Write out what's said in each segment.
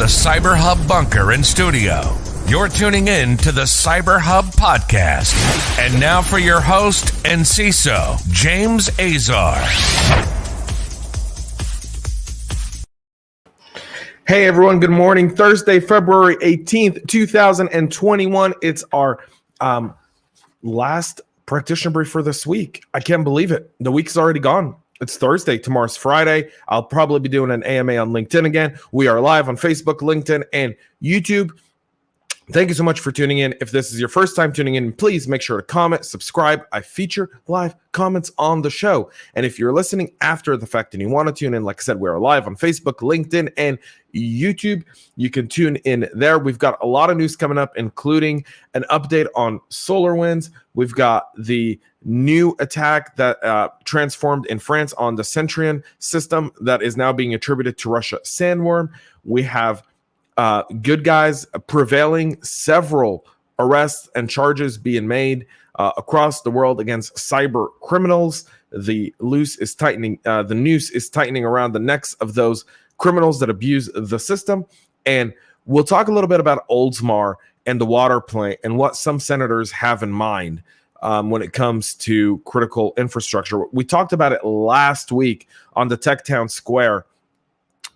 the CyberHub bunker and studio, you're tuning in to the CyberHub podcast. And now for your host and CISO, James Azar. Hey everyone, good morning. Thursday, February 18th, 2021. It's our last Practitioner Brief for this week. I can't believe it. The week's already gone. It's Thursday. Tomorrow's Friday. I'll probably be doing an AMA on LinkedIn again. We are live on Facebook, LinkedIn, and YouTube. Thank you so much for tuning in. If this is your first time tuning in, please make sure to comment, subscribe. I feature live comments on the show. And if you're listening after the fact and you want to tune in, like I said, we are live on Facebook, LinkedIn, and YouTube. You can tune in there. We've got a lot of news coming up, including an update on SolarWinds. We've got the new attack that transformed in France on the Centreon system that is now being attributed to Russia, Sandworm. We have good guys prevailing, several arrests and charges being made across the world against cyber criminals. The noose is tightening around the necks of those criminals that abuse the system. And we'll talk a little bit about Oldsmar and the water plant and what some senators have in mind when it comes to critical infrastructure. We talked about it last week on the Tech Town Square.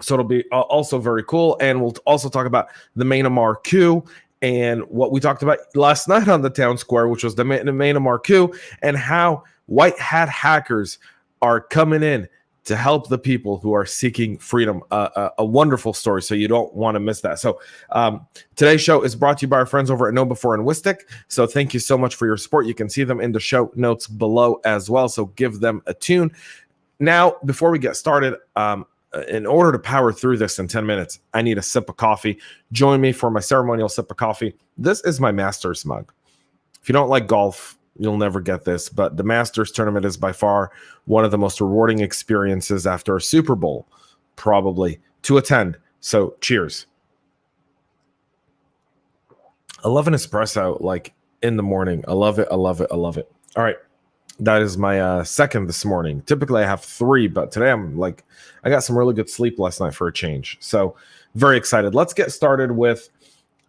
So it'll be also very cool. And we'll also talk about the Mynamar coup and what we talked about last night on the town square, which was the Mynamar coup, and how white hat hackers are coming in to help the people who are seeking freedom. A wonderful story. So you don't want to miss that. So today's show is brought to you by our friends over at Know Before and Wistic. So thank you so much for your support. You can see them in the show notes below as well. So give them a tune. Now, before we get started, in order to power through this in 10 minutes, I need a sip of coffee. Join me for my ceremonial sip of coffee. This is my Masters mug. If you don't like golf, you'll never get this, but the Masters tournament is by far one of the most rewarding experiences after a Super Bowl, probably, to attend. So cheers. I love an espresso like in the morning. I love it. I love it. I love it. All right. That is my second this morning. Typically I have three, but today I got some really good sleep last night for a change. So very excited. Let's get started with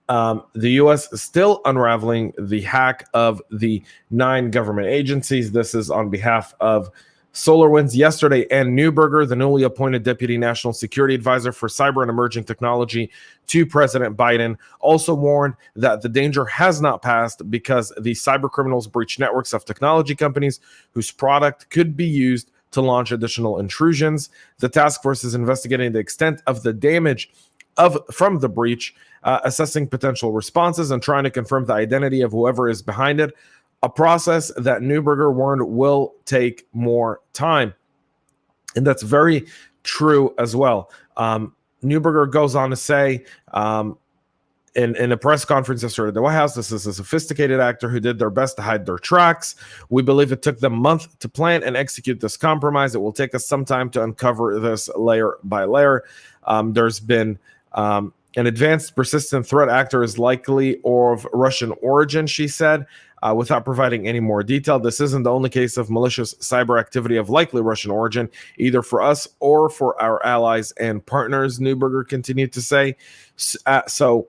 the U.S. still unraveling the hack of the 9 government agencies. This is on behalf of SolarWinds. Yesterday, Ann Neuberger, the newly appointed Deputy National Security Advisor for Cyber and Emerging Technology to President Biden, also warned that the danger has not passed because the cyber criminals breach networks of technology companies whose product could be used to launch additional intrusions. The task force is investigating the extent of the damage from the breach, assessing potential responses, and trying to confirm the identity of whoever is behind it. A process that Neuberger warned will take more time. And that's very true as well. Neuberger goes on to say in a press conference yesterday at the White House, this is a sophisticated actor who did their best to hide their tracks. We believe it took them a month to plan and execute this compromise. It will take us some time to uncover this layer by layer. There's been an advanced persistent threat actor is likely of Russian origin, she said, without providing any more detail. This isn't the only case of malicious cyber activity of likely Russian origin, either for us or for our allies and partners, Neuberger continued to say. So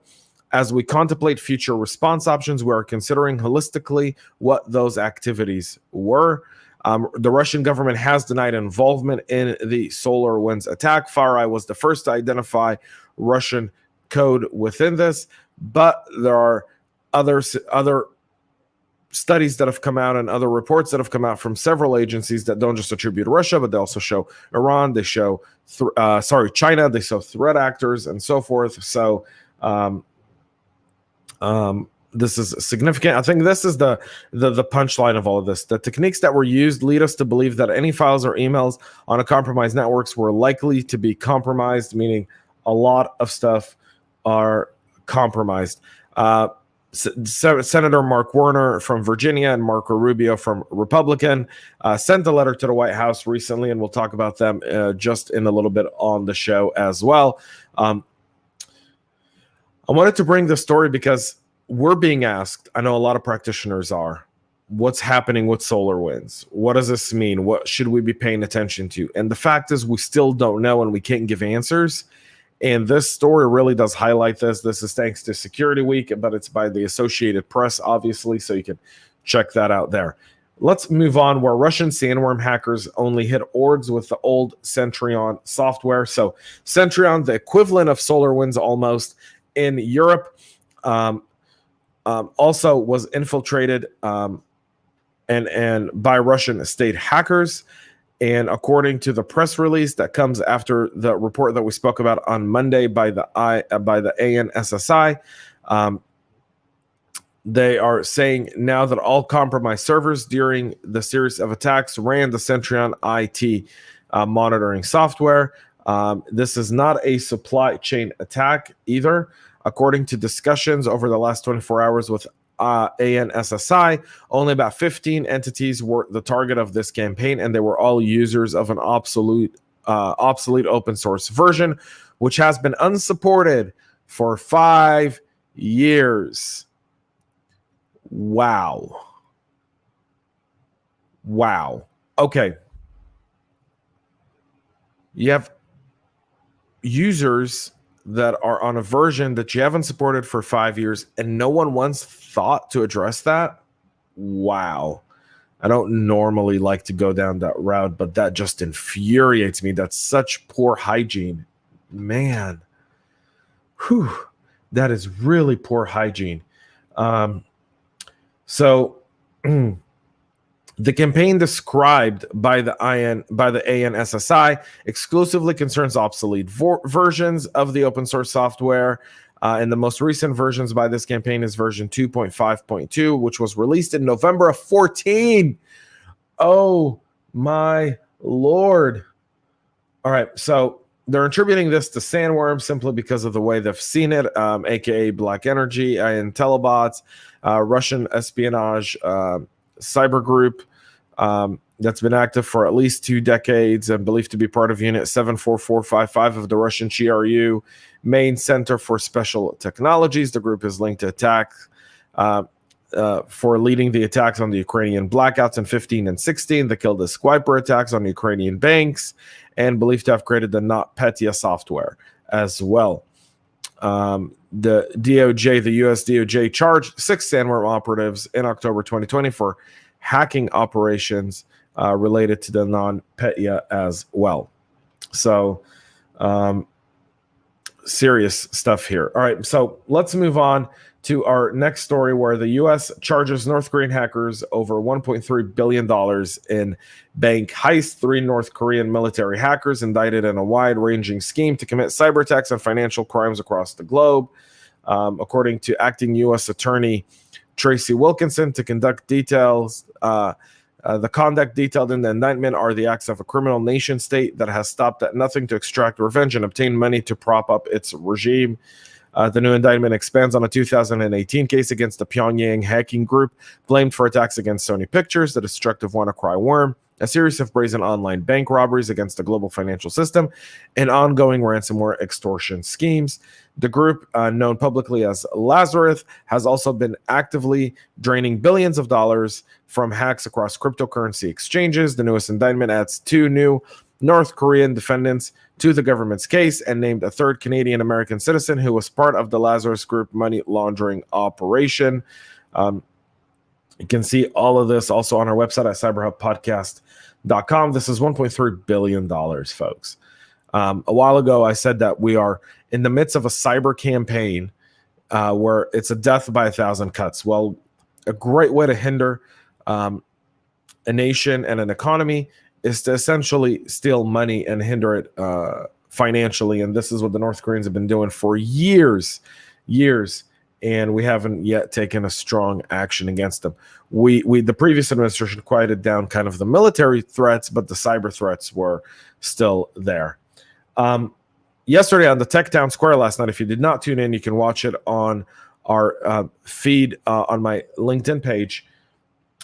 as we contemplate future response options, we are considering holistically what those activities were. The Russian government has denied involvement in the SolarWinds attack. FireEye was the first to identify Russian code within this, but there are other studies that have come out and other reports that have come out from several agencies that don't just attribute to Russia, but they also show Iran, they show China, they show threat actors and so forth. So this is significant. I think this is the punchline of all of this. The techniques that were used lead us to believe that any files or emails on a compromised networks were likely to be compromised, meaning a lot of stuff are compromised. Senator Mark Warner from Virginia and Marco Rubio from Republican sent a letter to the White House recently, and we'll talk about them just in a little bit on the show as well. I wanted to bring this story because we're being asked, I know a lot of practitioners are, what's happening with SolarWinds? What does this mean? What should we be paying attention to? And the fact is we still don't know and we can't give answers. And this story really does highlight this. This is thanks to Security Week, but it's by the Associated Press, obviously, so you can check that out there. Let's move on, where Russian Sandworm hackers only hit orgs with the old Centreon software. So Centreon, the equivalent of SolarWinds almost in Europe, also was infiltrated and by Russian state hackers. And according to the press release that comes after the report that we spoke about on Monday by the ANSSI, they are saying now that all compromised servers during the series of attacks ran the Centreon IT monitoring software. This is not a supply chain attack either. According to discussions over the last 24 hours with ANSSI, only about 15 entities were the target of this campaign, and they were all users of an obsolete open source version, which has been unsupported for 5 years. Wow. Okay. You have users that are on a version that you haven't supported for 5 years, and no one once thought to address that. Wow. I don't normally like to go down that route, but that just infuriates me. That's such poor hygiene. Man. Whew. That is really poor hygiene. So the campaign described by the ANSSI exclusively concerns obsolete versions of the open source software. And the most recent versions by this campaign is version 2.5.2, which was released in November of 14. Oh my Lord. All right. So they're attributing this to Sandworm simply because of the way they've seen it, aka Black Energy and Telebots, Russian espionage cyber group that's been active for at least 2 decades and believed to be part of Unit 74455 of the Russian GRU Main Center for Special Technologies. The group is linked to attacks for leading the attacks on the Ukrainian blackouts in 15 and 16, the killed the Swiper attacks on Ukrainian banks, and believed to have created the NotPetya software as well. The DOJ, the US DOJ, charged 6 Sandworm operatives in October 2020 for hacking operations related to the NotPetya as well. So, serious stuff here. All right, so let's move on to our next story, where the U.S. charges North Korean hackers over $1.3 billion in bank heists. 3 North Korean military hackers indicted in a wide-ranging scheme to commit cyber attacks and financial crimes across the globe. According to acting U.S. Attorney Tracy Wilkinson, to conduct details, the conduct detailed in the indictment are the acts of a criminal nation state that has stopped at nothing to extract revenge and obtain money to prop up its regime. The new indictment expands on a 2018 case against the Pyongyang hacking group blamed for attacks against Sony Pictures, the destructive WannaCry worm, a series of brazen online bank robberies against the global financial system, and ongoing ransomware extortion schemes. The group, known publicly as Lazarus, has also been actively draining billions of dollars from hacks across cryptocurrency exchanges. The newest indictment adds 2 new North Korean defendants to the government's case and named a 3rd Canadian-American citizen who was part of the Lazarus Group money laundering operation. You can see all of this also on our website at cyberhubpodcast.com. This is $1.3 billion, folks. A while ago, I said that we are in the midst of a cyber campaign where it's a death by 1,000 cuts. Well, a great way to hinder a nation and an economy is to essentially steal money and hinder it financially. And this is what the North Koreans have been doing for years, and we haven't yet taken a strong action against them. The previous administration quieted down kind of the military threats, but the cyber threats were still there. Yesterday on the Tech Town Square last night, if you did not tune in, you can watch it on our feed on my LinkedIn page.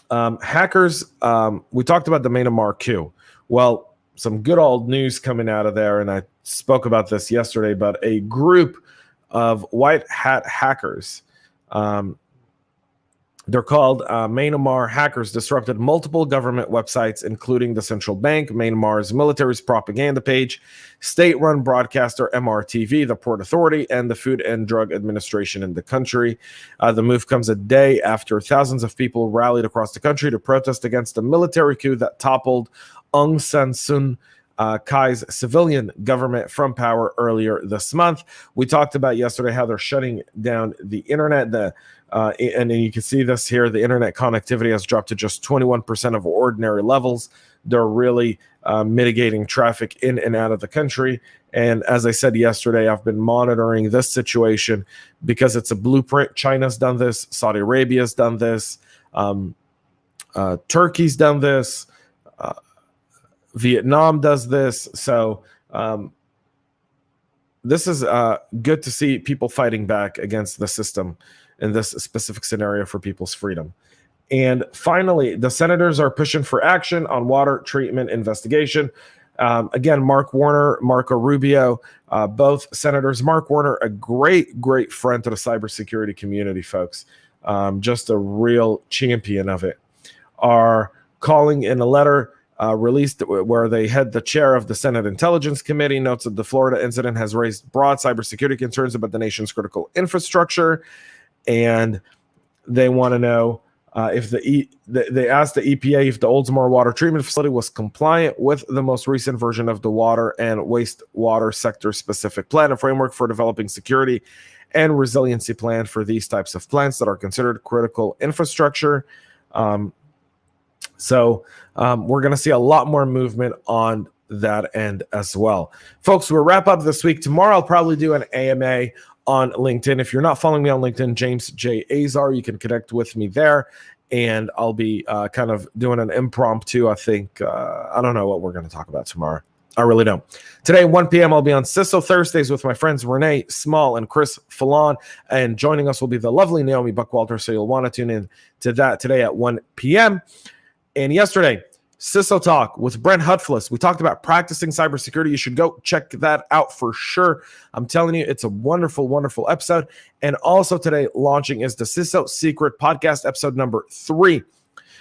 Hackers, we talked about the Mynamar coup. Well, some good old news coming out of there, and I spoke about this yesterday, but a group of white hat hackers They're called Mynamar hackers disrupted multiple government websites, including the central bank, Mynamar's military's propaganda page, state-run broadcaster MRTV, the Port Authority, and the Food and Drug Administration in the country. The move comes a day after thousands of people rallied across the country to protest against the military coup that toppled Aung San Suu Kyi's civilian government from power earlier this month. We talked about yesterday how they're shutting down the internet. And you can see this here. The internet connectivity has dropped to just 21% of ordinary levels. They're really mitigating traffic in and out of the country. And as I said yesterday, I've been monitoring this situation because it's a blueprint. China's done this. Saudi Arabia's done this. Turkey's done this. Vietnam does this. So this is good to see people fighting back against the system in this specific scenario for people's freedom. And finally, the senators are pushing for action on water treatment investigation. Again, Mark Warner, Marco Rubio, both senators. Mark Warner, a great friend to the cybersecurity community, folks, just a real champion of it, are calling in a letter released where they had the chair of the Senate Intelligence Committee notes that the Florida incident has raised broad cybersecurity concerns about the nation's critical infrastructure. And they want to know if they asked the EPA if the Oldsmar water treatment facility was compliant with the most recent version of the water and wastewater sector specific plan, a framework for developing security and resiliency plan for these types of plants that are considered critical infrastructure. So we're going to see a lot more movement on that end as well. Folks, we'll wrap up this week. Tomorrow I'll probably do an AMA on LinkedIn. If you're not following me on LinkedIn, James J. Azar, you can connect with me there. And I'll be kind of doing an impromptu, I think. I don't know what we're going to talk about tomorrow. I really don't. Today, 1 p.m., I'll be on CISO Thursdays with my friends Renee Small and Chris Fallon. And joining us will be the lovely Naomi Buckwalter. So you'll want to tune in to that today at 1 p.m. And yesterday, CISO Talk with Brent Hutflis. We talked about practicing cybersecurity. You should go check that out for sure. I'm telling you, it's a wonderful episode. And also today, launching is the CISO Secret podcast, episode number 3.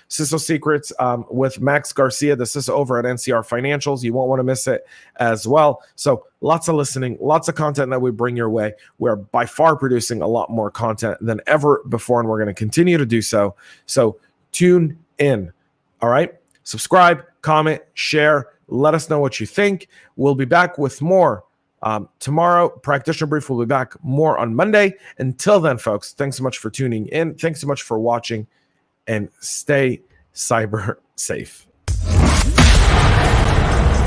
CISO Secrets with Max Garcia, the CISO over at NCR Financials. You won't want to miss it as well. So lots of listening, lots of content that we bring your way. We're by far producing a lot more content than ever before, and we're going to continue to do so. So tune in. All right. Subscribe, comment, share. Let us know what you think. We'll be back with more tomorrow. Practitioner Brief will be back more on Monday. Until then, folks, thanks so much for tuning in. Thanks so much for watching, and stay cyber safe.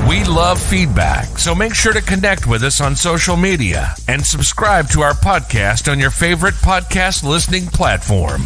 We love feedback, so make sure to connect with us on social media and subscribe to our podcast on your favorite podcast listening platform.